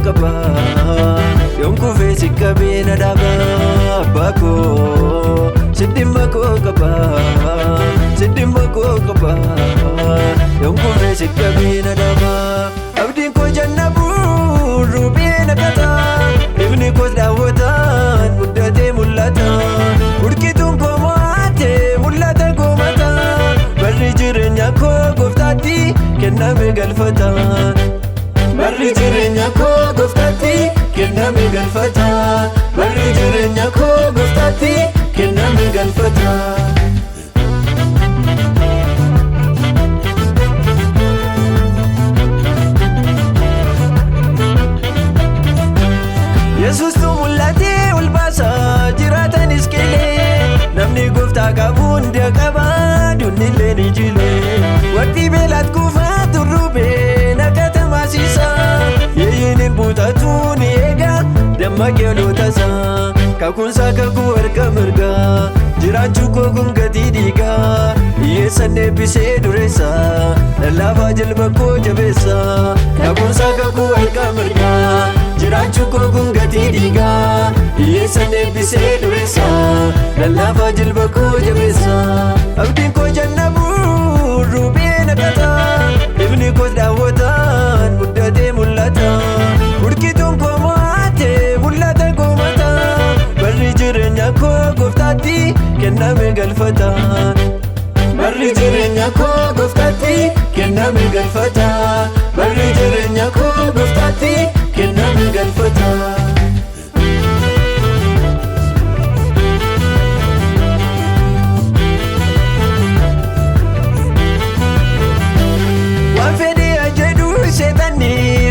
qaba yonku fesi kabina daba Abbaa Koo sidimma koo qaba sidimma koo qaba yonku fesi kabina daba abdin ko jannabu rubina kata ibni ko dawatan muddate mulata urkitun ko maate mulata ko mata barri jirenya ko goftati kenname galfata barri jirenya ko goftati kenname galfata barri jirenya ko goftati kenname galfata Yesus tu mulate ulbasa jiratan iskele namni gofta qabun de qaba dunile ni jile waqti belat kufa turube nakata masisa yeyinin butatun ega damma kelotasa kakunsa kaku erga merga jirachu ko gungati diga yesane bise duresa lava jilba ko jabesa kakunsa kaku erga merga jirachu ko gungati diga yesane bise duresa lava jilba ko jabesa abdin ko jannabu rubina kata ibni ko dawatan muddate mulata urkitun ko maate mulata ko mata barri jirenya ko goftati kenname galfata barri jirenya ko goftati kenname galfata barri jirenya ko goftati kenname galfata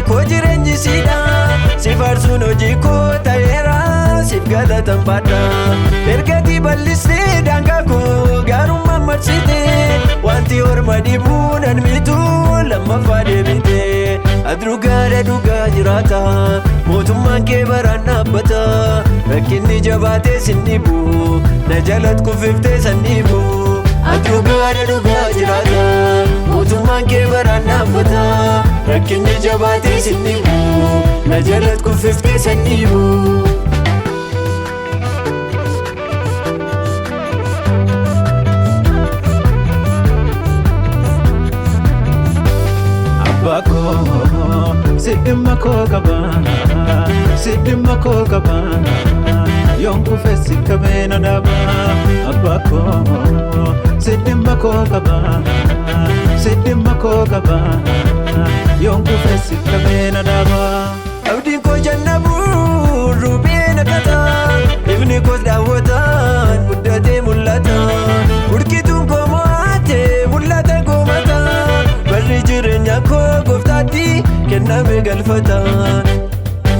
ko jirenyi sida sifarsun hojii koo ta'eera sif galatan fadha ergati bal'iste daangaa koo gaarummaan marsite wanti orma dhibuunan mitu lammaffaa deebite adrugaadha dhugaa jiraata mootummaan kee baraan dhaabbata rakkinni jabaatee sin dhibu na jalat kuffiftee san dhibu adrugaadha dhugaa jiraata mootummaan kee baraan dhaabbata rakkinni jabaatee sin dhibu na jalat kuffiftee san dhibu Abbaa Koo sidimma koo qaba sidimma koo qaba yonku fesi kabena daba Abbaa Koo sidimma koo qaba sidimma koo qaba yonku fesi kabena daba abdin ko jannabu rubina kata ibni ko dawatan muddate mulata urkitun ko maate mulata ko mata barri jirenya ko goftati kenname galfata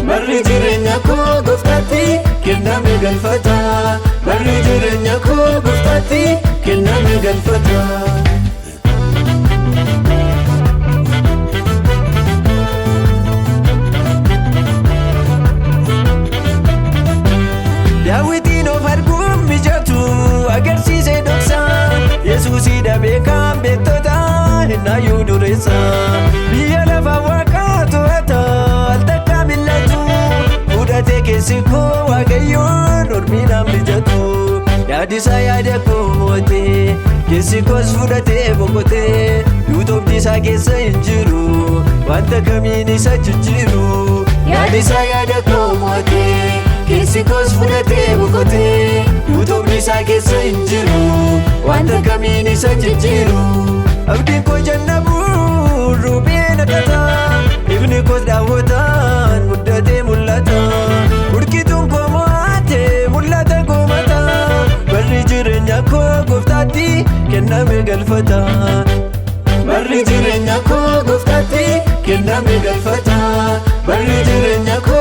barri jirenya ko goftati kenname galfata barri jirenya ko goftati kenname galfata Dawitin of argum mijatu agarsiise dhoksa Yesuusi dhabeekaan beektota hinnayyuu duresa biyya lafa waaqaa to'ata al takka millatu fudhatee keessi koo waaqayyoon ormiidhaan mijatu yaadisaa yaada koo moote keessi koos fudhatee boqotee yuutobdi isaa keessa hin jiru wanta kamiin isa jijjiiru yaadisaa yaada koo moote keessi koos fudhatee boqotee yuutobdi isaa keessa hin jiru wanta kamiin isa jijjiiru abdiin ko jannabu rubina kata ibni ko dawatan muddate mulata urkitun ko maate mulata ko mata barri jirenya ko goftati kenname galfata barri jirenya ko goftati kenname galfata barri jirenya ko